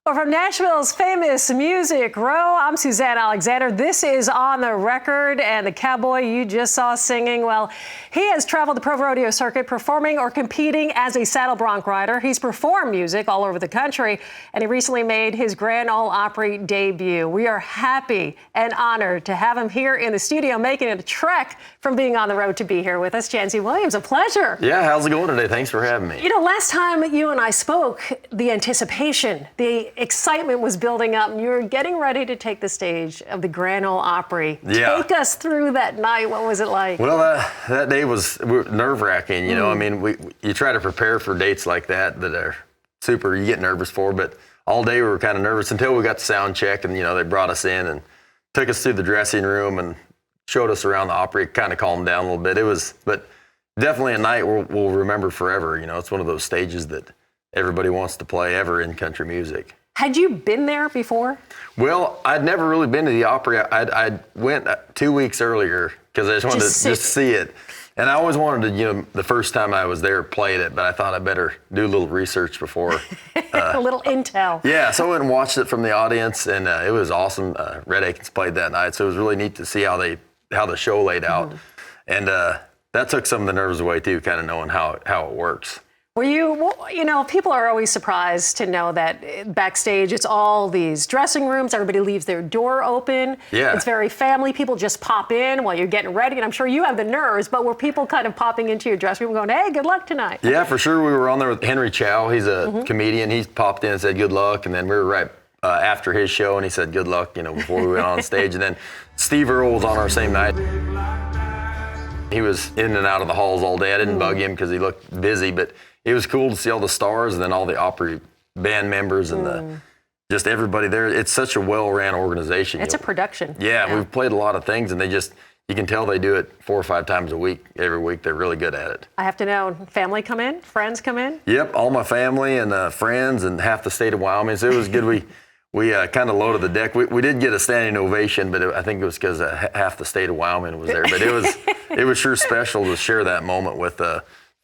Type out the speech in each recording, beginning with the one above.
Well, from Nashville's famous Music Row, I'm Suzanne Alexander. This is On the Record, and the cowboy you just saw singing, well, he has traveled the pro rodeo circuit performing or competing as a saddle bronc rider. He's performed music all over the country, and he recently made his Grand Ole Opry debut. We are happy and honored to have him here in the studio, making it a trek from being on the road to be here with us. Chancey Williams, a pleasure. Yeah, how's it going today? Thanks for having me. You know, last time you and I spoke, the anticipation, the excitement was building up, and you were getting ready to take the stage of the Grand Ole Opry. Yeah. Take us through that night. What was it like? Well, that day was nerve-wracking. You know, I mean, you try to prepare for dates like that are super. You get nervous for, but all day we were kind of nervous until we got the sound check, and they brought us in and took us through the dressing room and showed us around the Opry. It kind of calmed down a little bit. But definitely a night we'll remember forever. You know, it's one of those stages that everybody wants to play ever in country music. Had you been there before? Well, I'd never really been to the Opry. I went 2 weeks earlier because I just wanted to just see it. And I always wanted to, the first time I was there, played it, but I thought I better do a little research before. A little intel. Yeah, so I went and watched it from the audience, and it was awesome. Red Akins played that night, so it was really neat to see how the show laid out. And that took some of the nerves away, too, kind of knowing how it works. Were you, people are always surprised to know that backstage it's all these dressing rooms, everybody leaves their door open. Yeah. It's very family. People just pop in while you're getting ready, and I'm sure you have the nerves, but were people kind of popping into your dressing room going, hey, good luck tonight? Yeah, for sure. We were on there with Henry Chow. He's a comedian. He popped in and said good luck, and then we were right after his show, and he said good luck, before we went on stage. And then Steve Earle was on our same night. He was in and out of the halls all day. I didn't bug him because he looked busy, but it was cool to see all the stars and then all the Opry band members and just everybody there. It's such a well-ran organization. It's a production. Yeah, we've played a lot of things, and you can tell they do it 4 or 5 times a week, every week. They're really good at it. I have to know, family come in? Friends come in? Yep, all my family and friends and half the state of Wyoming. So it was good. We kind of loaded the deck. We did get a standing ovation, but I think it was because half the state of Wyoming was there. But it was sure special to share that moment with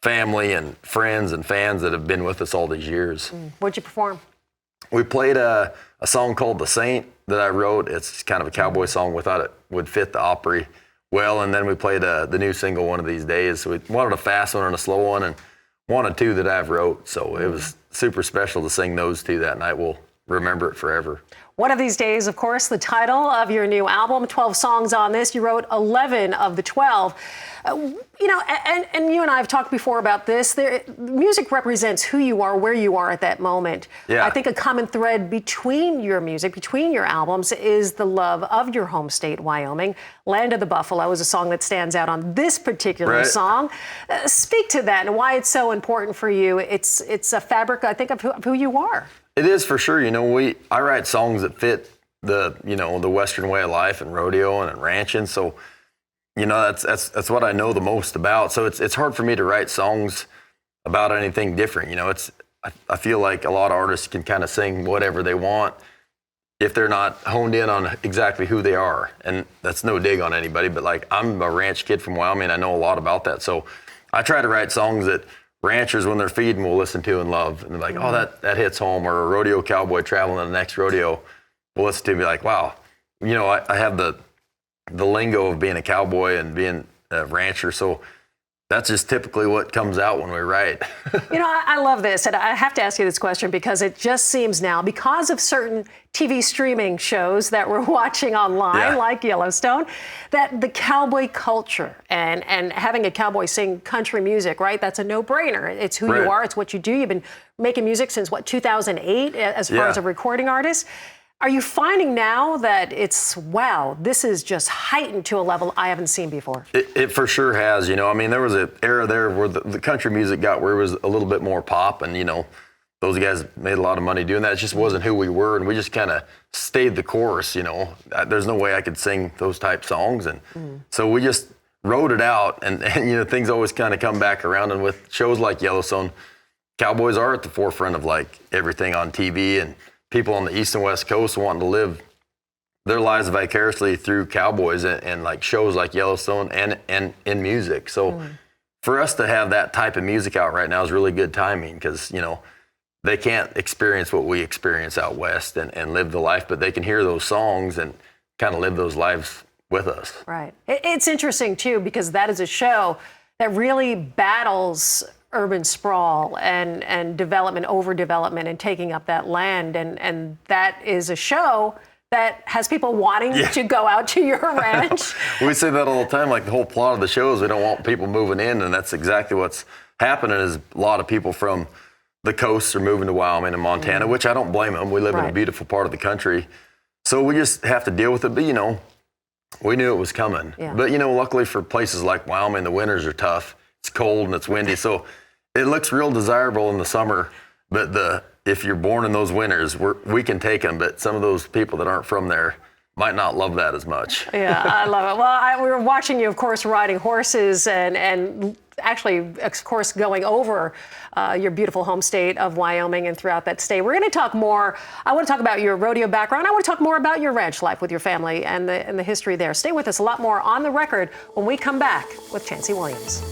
family and friends and fans that have been with us all these years. What'd you perform? We played a song called The Saint that I wrote. It's kind of a cowboy song. We thought it would fit the Opry well, and then we played the new single, One of These Days. So we wanted a fast one and a slow one, and wanted 2 that I've wrote. So it was super special to sing those 2 that night. We'll remember it forever. One of These Days, of course, the title of your new album, 12 songs on this. You wrote 11 of the 12. And you and I have talked before about this. Music represents who you are, where you are at that moment. Yeah. I think a common thread between your music, between your albums, is the love of your home state, Wyoming. Land of the Buffalo is a song that stands out on this particular song. Speak to that and why it's so important for you. It's a fabric, I think, of who you are. It is for sure. I write songs that fit the Western way of life and rodeo and ranching. So, that's what I know the most about. So it's hard for me to write songs about anything different. I feel like a lot of artists can kind of sing whatever they want if they're not honed in on exactly who they are. And that's no dig on anybody, but I'm a ranch kid from Wyoming. I know a lot about that. So I try to write songs that ranchers, when they're feeding, will listen to and love. And they're like, oh, that hits home. Or a rodeo cowboy traveling to the next rodeo will listen to and be like, wow, I have the lingo of being a cowboy and being a rancher. So that's just typically what comes out when we write. I love this. And I have to ask you this question because it just seems now, because of certain TV streaming shows that we're watching online, like Yellowstone, that the cowboy culture and having a cowboy sing country music, right? That's a no-brainer. It's who you are. It's what you do. You've been making music since, 2008 as far as a recording artist. Are you finding now that wow, this is just heightened to a level I haven't seen before? It for sure has. There was an era there where the country music got where it was a little bit more pop, and, those guys made a lot of money doing that. It just wasn't who we were, and we just kind of stayed the course, There's no way I could sing those type songs, and so we just wrote it out, and things always kind of come back around, and with shows like Yellowstone, cowboys are at the forefront of, everything on TV, and people on the East and West Coast wanting to live their lives vicariously through cowboys and shows like Yellowstone and in music. So for us to have that type of music out right now is really good timing because, they can't experience what we experience out west and live the life, but they can hear those songs and kind of live those lives with us. Right. It's interesting, too, because that is a show that really battles urban sprawl and development, overdevelopment, and taking up that land. And that is a show that has people wanting to go out to your ranch. We say that all the time, like the whole plot of the show is we don't want people moving in, and that's exactly what's happening is a lot of people from the coasts are moving to Wyoming and Montana, which I don't blame them. We live in a beautiful part of the country. So we just have to deal with it. But, we knew it was coming. Yeah. But, luckily for places like Wyoming, the winters are tough. It's cold and it's windy. So it looks real desirable in the summer. But if you're born in those winters, we can take them. But some of those people that aren't from there might not love that as much. Yeah, I love it. Well, we were watching you, of course, riding horses and actually, of course, going over your beautiful home state of Wyoming and throughout that state. We're going to talk more. I want to talk about your rodeo background. I want to talk more about your ranch life with your family and the history there. Stay with us. A lot more on the record when we come back with Chancey Williams.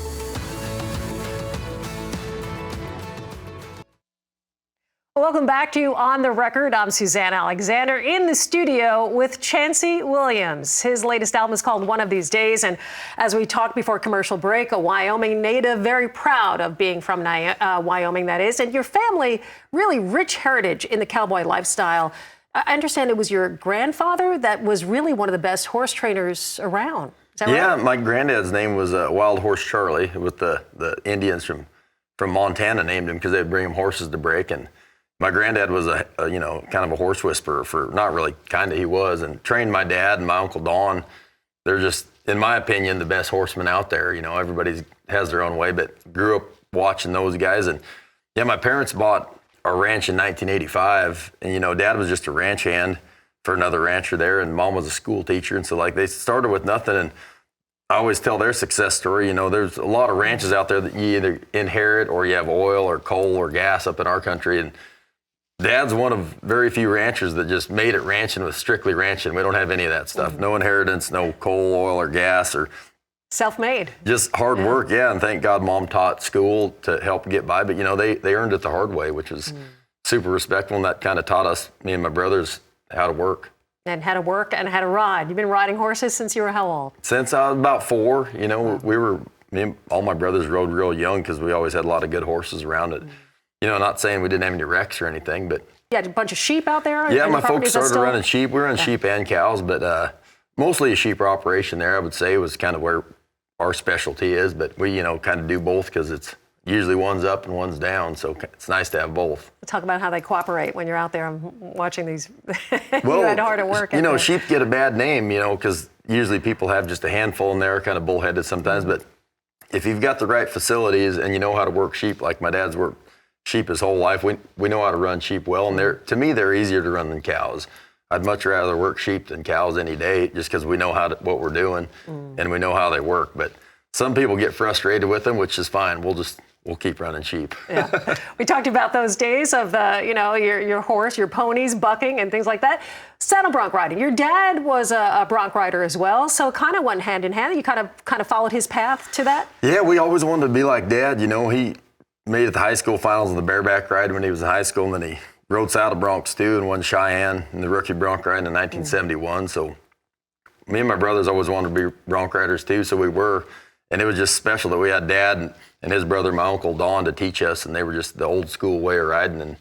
Welcome back to On the Record. I'm Suzanne Alexander in the studio with Chancey Williams. His latest album is called One of These Days. And as we talked before commercial break, a Wyoming native, very proud of being from Wyoming, that is. And your family, really rich heritage in the cowboy lifestyle. I understand it was your grandfather that was really one of the best horse trainers around. Is that right? Yeah, my granddad's name was Wild Horse Charlie, with the Indians from Montana named him because they'd bring him horses to break. And my granddad was a kind of a horse whisperer he was, and trained my dad and my Uncle Don. They're just, in my opinion, the best horsemen out there. Everybody has their own way, but grew up watching those guys. And yeah, my parents bought our ranch in 1985, and Dad was just a ranch hand for another rancher there, and Mom was a school teacher. And so they started with nothing, and I always tell their success story. There's a lot of ranches out there that you either inherit or you have oil or coal or gas up in our country. And Dad's one of very few ranchers that just made it ranching with strictly ranching. We don't have any of that stuff. No inheritance, no coal, oil, or gas, or self-made. Just hard work, and thank God Mom taught school to help get by. But they earned it the hard way, which was super respectful, and that kind of taught us, me and my brothers, how to work. And how to work and how to ride. You've been riding horses since you were how old? Since I was about 4. Me and all my brothers rode real young because we always had a lot of good horses around it. Not saying we didn't have any wrecks or anything, but you had a bunch of sheep out there? Yeah, my folks started running sheep. We run sheep and cows, but mostly a sheep operation there, I would say, was kind of where our specialty is. But we, kind of do both because it's usually one's up and one's down, so it's nice to have both. Talk about how they cooperate when you're out there watching these. You had hard to work. Sheep get a bad name, because usually people have just a handful and they're kind of bullheaded sometimes. But if you've got the right facilities and you know how to work sheep, like my dad's worked sheep his whole life, we know how to run sheep well, and to me they're easier to run than cows. I'd much rather work sheep than cows any day, just because we know what we're doing and we know how they work. But some people get frustrated with them, which is fine. We'll keep running sheep. Yeah. We talked about those days of your horse, your ponies bucking and things like that. Saddle bronc riding. Your dad was a bronc rider as well, so it kind of went hand in hand. You kind of followed his path to that. Yeah, we always wanted to be like Dad. He made it to high school finals in the bareback ride when he was in high school, and then he rode saddle broncs too and won Cheyenne in the rookie bronc ride in 1971. So me and my brothers always wanted to be bronc riders too, so we were. And it was just special that we had Dad and his brother, my Uncle Don, to teach us, and they were just the old school way of riding. And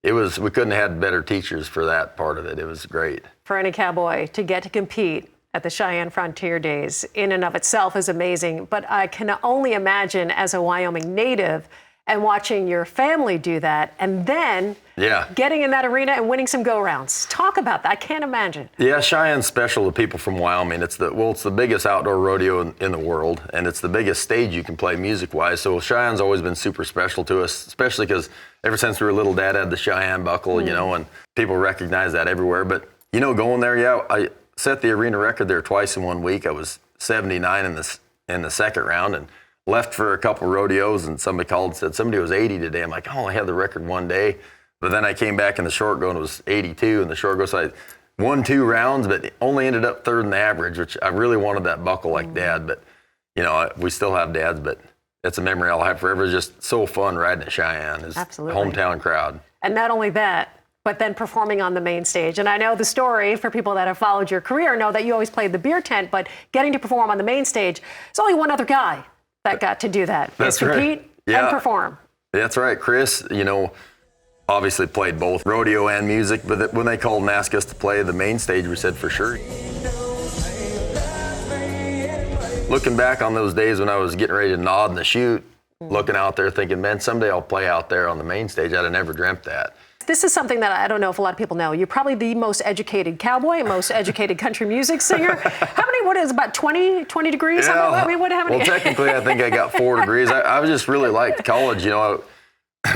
we couldn't have had better teachers for that part of it. It was great. For any cowboy to get to compete at the Cheyenne Frontier Days in and of itself is amazing. But I can only imagine as a Wyoming native and watching your family do that, and then getting in that arena and winning some go-rounds. Talk about that. I can't imagine. Yeah, Cheyenne's special to people from Wyoming. It's the biggest outdoor rodeo in the world, and it's the biggest stage you can play music-wise. So Cheyenne's always been super special to us, especially because ever since we were little, Dad had the Cheyenne buckle, and people recognize that everywhere. But, going there, I set the arena record there twice in 1 week. I was 79 in the second round, and left for a couple rodeos, and somebody called and said somebody was 80 today. I'm like, I had the record one day. But then I came back in the short go and it was 82 in the short go. So I won 2 rounds, but only ended up third in the average, which I really wanted that buckle like Dad. But, we still have dads, but it's a memory I'll have forever. It's just so fun riding at Cheyenne. It's hometown crowd. And not only that, but then performing on the main stage. And I know the story, for people that have followed your career, know that you always played the beer tent, but getting to perform on the main stage, there's only one other guy that got to do that. That's compete right. and perform. That's right. Chris, obviously played both rodeo and music, but when they called and asked us to play the main stage, we said for sure. Looking back on those days when I was getting ready to nod in the chute, looking out there thinking, man, someday I'll play out there on the main stage. I'd have never dreamt that. This is something that I don't know if a lot of people know. You're probably the most educated cowboy, most educated country music singer. How many, what is about 20 degrees? Yeah, how many? Well, technically, I think I got 4 degrees. I just really liked college. I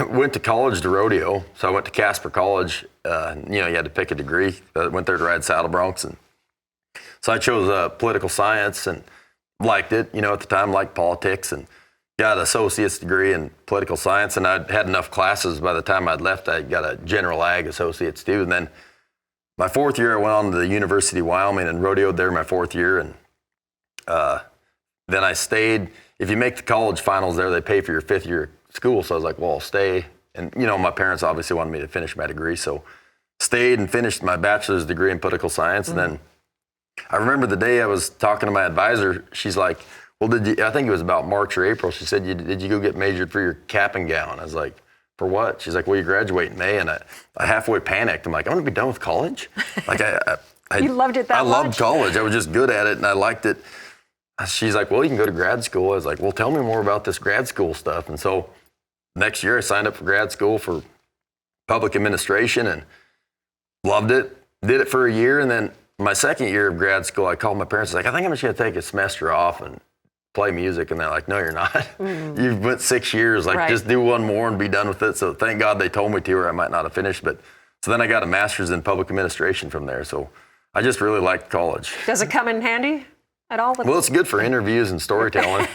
went to college to rodeo, so I went to Casper College. You had to pick a degree. I went there to ride saddle broncs, and so I chose political science and liked it. At the time, liked politics, and got an associate's degree in political science. And I'd had enough classes by the time I'd left. I got a general ag associate's too. And then my 4th year, I went on to the University of Wyoming and rodeoed there my 4th year. And then I stayed. If you make the college finals there, they pay for your 5th year school. So I was like, well, I'll stay. And, my parents obviously wanted me to finish my degree. So stayed and finished my bachelor's degree in political science. And then I remember the day I was talking to my advisor, she's like, well, I think it was about March or April. She said, did you go get majored for your cap and gown? I was like, for what? She's like, well, you graduate in May. And I halfway panicked. I'm like, I'm going to be done with college? Like, You loved it that much? I loved college. I was just good at it, and I liked it. She's like, well, you can go to grad school. I was like, well, tell me more about this grad school stuff. And so next year I signed up for grad school for public administration and loved it. Did it for a year. And then my 2nd year of grad school, I called my parents. I was like, I think I'm just going to take a semester off and play music. And they're like, no, you're not. You've went 6 years. Like, just do one more and be done with it. So thank God they told me to, or I might not have finished. But so then I got a master's in public administration from there. So I just really liked college. Does it come in handy at all? Well, it's good for interviews and storytelling.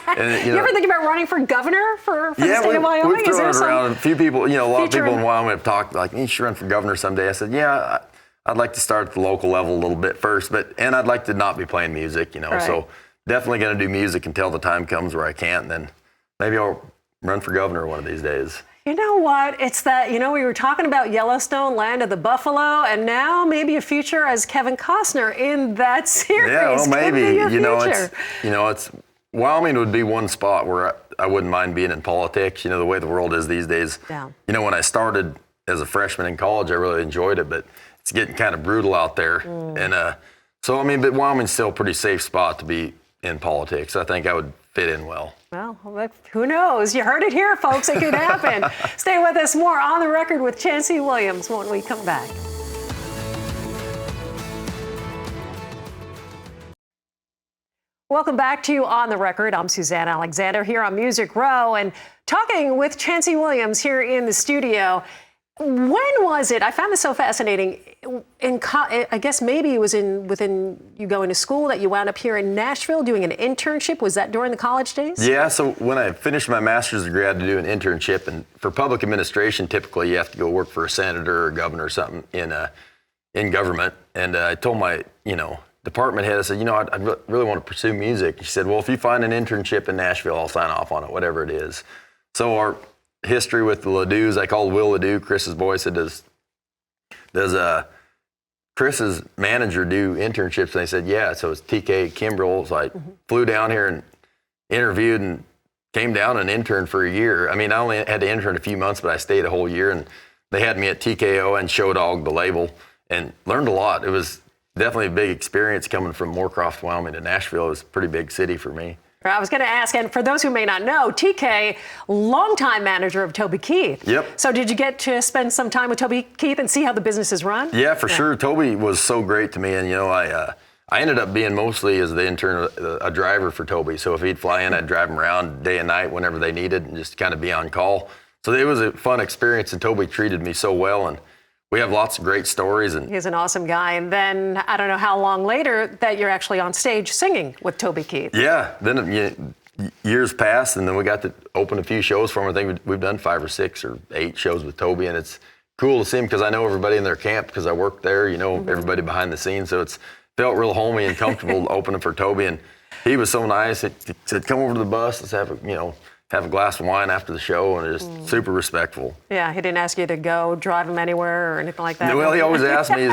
And, you ever think about running for governor for the state of Wyoming? We've thrown it around. A few people, a lot of people in Wyoming have talked like, you should run for governor someday. I said, yeah, I'd like to start at the local level a little bit first, and I'd like to not be playing music, Right. So definitely going to do music until the time comes where I can't, and then maybe I'll run for governor one of these days. You know what? It's that, we were talking about Yellowstone, Land of the Buffalo, and now maybe a future as Kevin Costner in that series. Yeah, well, maybe. It's Wyoming would be one spot where I wouldn't mind being in politics, the way the world is these days. Yeah. When I started as a freshman in college, I really enjoyed it, but it's getting kind of brutal out there. And but Wyoming's still a pretty safe spot to be in politics. I think I would fit in well. Well, who knows? You heard it here, folks. It could happen. Stay with us. More On the Record with Chancey Williams when we come back. Welcome back to On the Record. I'm Suzanne Alexander here on Music Row and talking with Chancey Williams here in the studio. When was it? I found this so fascinating. I guess maybe it was within you going to school that you wound up here in Nashville doing an internship. Was that during the college days? Yeah. So when I finished my master's degree, I had to do an internship. And for public administration, typically you have to go work for a senator or governor or something in government. And I told my department head, I said, I'd really want to pursue music. She said, well, if you find an internship in Nashville, I'll sign off on it, whatever it is. So our history with the Ledoux, I called Will Ledoux, Chris's boy, said, does Chris's manager do internships? And they said, yeah. So it's TK Kimbrell. So I flew down here and interviewed and came down and interned for a year. I mean, I only had to intern a few months, but I stayed a whole year. And they had me at TKO and Show Dog, the label, and learned a lot. It was definitely a big experience coming from Moorcroft, Wyoming to Nashville. It was a pretty big city for me. I was going to ask, and for those who may not know, TK, longtime manager of Toby Keith. Yep. So did you get to spend some time with Toby Keith and see how the business is run? Yeah, for sure. Toby was so great to me, and I ended up being mostly as the intern a driver for Toby. So if he'd fly in, I'd drive him around day and night whenever they needed, and just kind of be on call. So it was a fun experience, and Toby treated me so well, and we have lots of great stories. And he's an awesome guy. And then I don't know how long later that you're actually on stage singing with Toby Keith. Yeah. Then years passed, and then we got to open a few shows for him. I think we've done 5 or 6 or 8 shows with Toby, and it's cool to see him because I know everybody in their camp because I worked there. Everybody behind the scenes, so it's felt real homey and comfortable opening for Toby. And he was so nice. He said, "Come over to the bus. Let's have a have a glass of wine after the show, and just super respectful. Yeah, he didn't ask you to go drive him anywhere or anything like that. Well, he always asked me.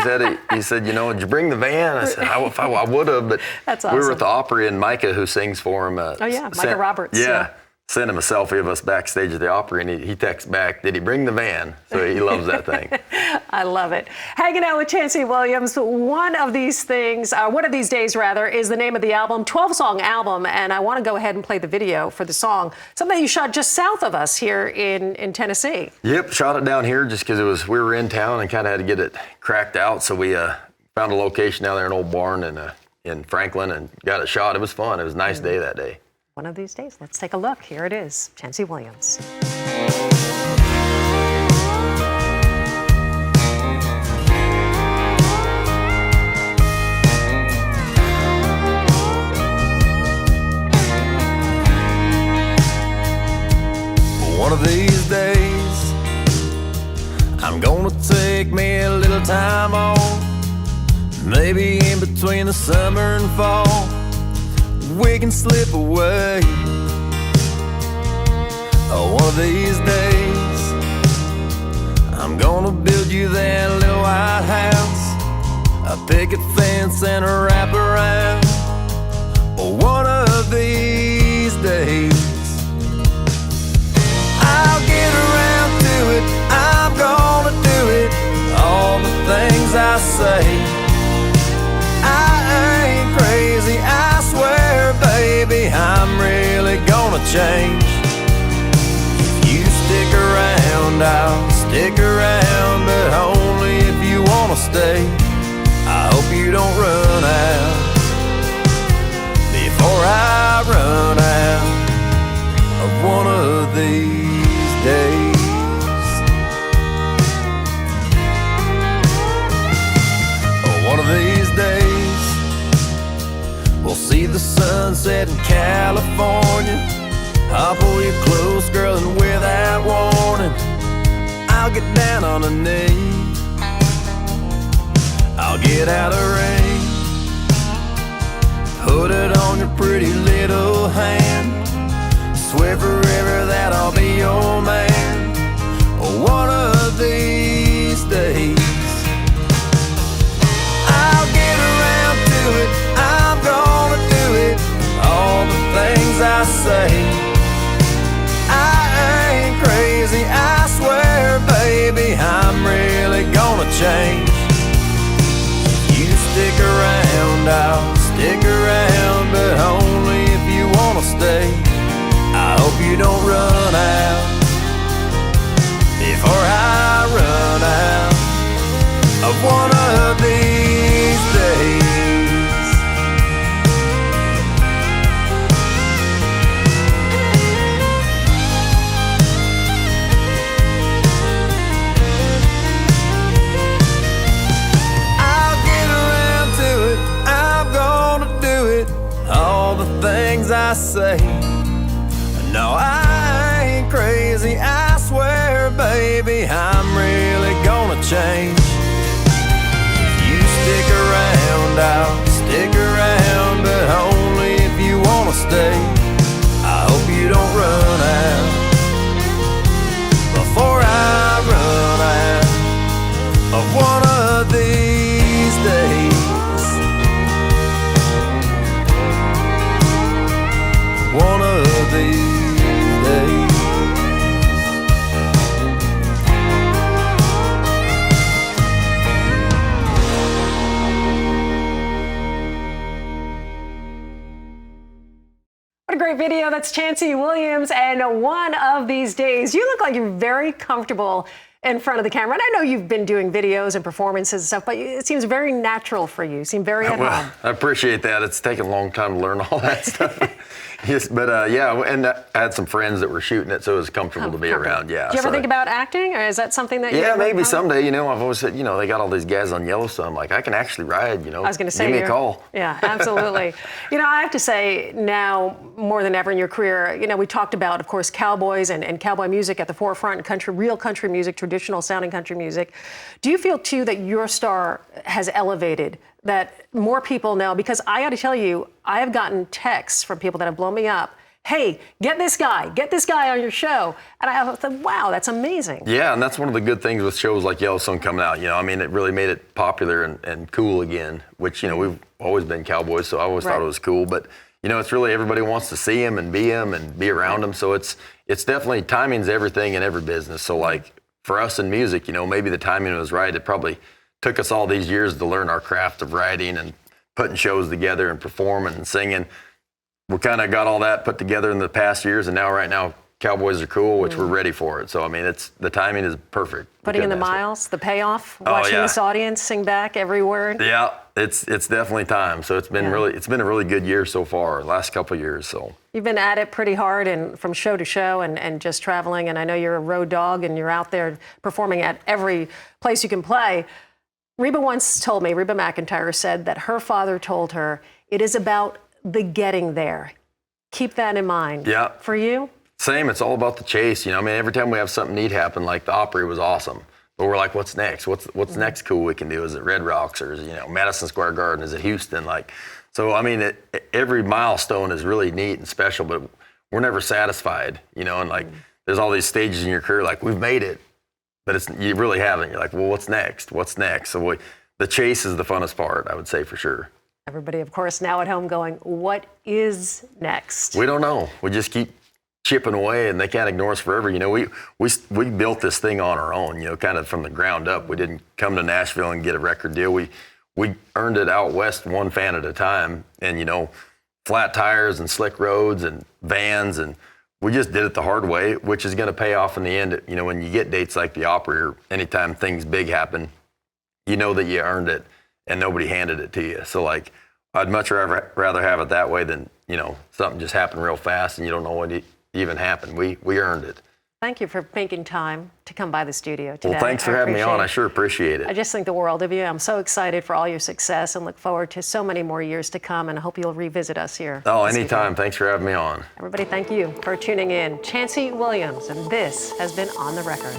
He said, you know, did you bring the van? I said, I would have, but That's we were awesome. at the Opry, and Micah, who sings for him, Micah Roberts. Yeah, sent him a selfie of us backstage at the Opry, and he texts back, did he bring the van? So he loves that thing. I love it. Hanging out with Chancey Williams. One of these days, is the name of the album, 12-song album, and I want to go ahead and play the video for the song, something you shot just south of us here in Tennessee. Yep, shot it down here just because we were in town and kind of had to get it cracked out, so we found a location down there, an old barn in Franklin, and got it shot. It was fun. It was a nice day that day. One of these days. Let's take a look. Here it is, Chancey Williams. One of these days, I'm gonna take me a little time off. Maybe in between the summer and fall, we can slip away. One of these days, I'm gonna build you that little white house, a picket fence and a wraparound. One of these days, I'll get around to it, I'm gonna do it, all the things I say. I ain't crazy, I swear, baby, I'm really gonna change. If you stick around, I'll stick around, but only if you wanna stay. I hope you don't run out before I run out of one of these days. One of these days, we'll see the sunset in California. I'll pull you close, girl, and without warning, I'll get down on a knee. I'll get out of range, put it on your pretty little hand. Swear forever that I'll be your man. One of these days, I'll get around to it, I'm gonna do it, all the things I say. I ain't crazy, I swear, baby, I'm really gonna change. You stick around, I'll stick around, but only if you wanna stay. I hope you don't run out before I run out of one of these days. I'll get around to it, I'm gonna do it, all the things I say. No, I ain't crazy, I swear, baby, I'm really gonna change. You stick around, I'll stick around, but only if you wanna stay. I hope you don't run out before I run out of one of these days. One of these days. What a great video. That's Chancey Williams and One of These Days. You look like you're very comfortable in front of the camera. And I know you've been doing videos and performances and stuff, but it seems very natural for you. You seem very at home. I appreciate that. It's taken a long time to learn all that stuff. Yes, but yeah, and I had some friends that were shooting it, so it was comfortable to be around. Yeah. Do you ever think about acting, or is that something that you? Yeah, maybe someday. You know, I've always said, you know, they got all these guys on Yellowstone. I'm like, I can actually ride. You know, I was going to say, give me a call. Yeah, absolutely. You know, I have to say now more than ever in your career, you know, we talked about, of course, cowboys and cowboy music at the forefront, real country music, traditional sounding country music. Do you feel too that your star has elevated? That more people know, because I got to tell you, I have gotten texts from people that have blown me up. hey, get this guy on your show. And I thought, wow, that's amazing. Yeah, and that's one of the good things with shows like Yellowstone coming out. I mean, it really made it popular and cool again, which, we've always been cowboys, so I always thought it was cool. But, it's really everybody wants to see him and be around him. So it's definitely, timing's everything in every business. So like for us in music, maybe the timing was right. It probably took us all these years to learn our craft of writing and putting shows together and performing and singing. We kind of got all that put together in the past years, and right now, Cowboys are cool, which we're ready for it. So, I mean, the timing is perfect. Putting in the miles, the payoff, watching this audience sing back every word. Yeah, it's definitely time. So it's been a really good year so far, last couple of years. So you've been at it pretty hard and from show to show and just traveling. And I know you're a road dog and you're out there performing at every place you can play. Reba once told me, Reba McEntire said that her father told her, it is about the getting there. Keep that in mind. Yeah. For you? Same. It's all about the chase. I mean, every time we have something neat happen, like the Opry was awesome, but we're like, what's next? What's next cool we can do? Is it Red Rocks or is it, Madison Square Garden? Is it Houston? So I mean, every milestone is really neat and special, but we're never satisfied. And there's all these stages in your career, like we've made it, but you really haven't. You're like, well, what's next? What's next? So the chase is the funnest part, I would say for sure. Everybody, of course, now at home going, what is next? We don't know. We just keep chipping away, and they can't ignore us forever. We built this thing on our own, kind of from the ground up. We didn't come to Nashville and get a record deal. We earned it out west, one fan at a time, and flat tires and slick roads and vans, and we just did it the hard way, which is going to pay off in the end. When you get dates like the Opry or anytime things big happen, you know that you earned it and nobody handed it to you. So I'd much rather have it that way than something just happened real fast and you don't know what even happened. We earned it. Thank you for making time to come by the studio today. Well, thanks for having me on. I sure appreciate it. I just think the world of you. I'm so excited for all your success and look forward to so many more years to come, and I hope you'll revisit us here. Oh, anytime. Thanks for having me on. Everybody, thank you for tuning in. Chancey Williams, and this has been On the Record.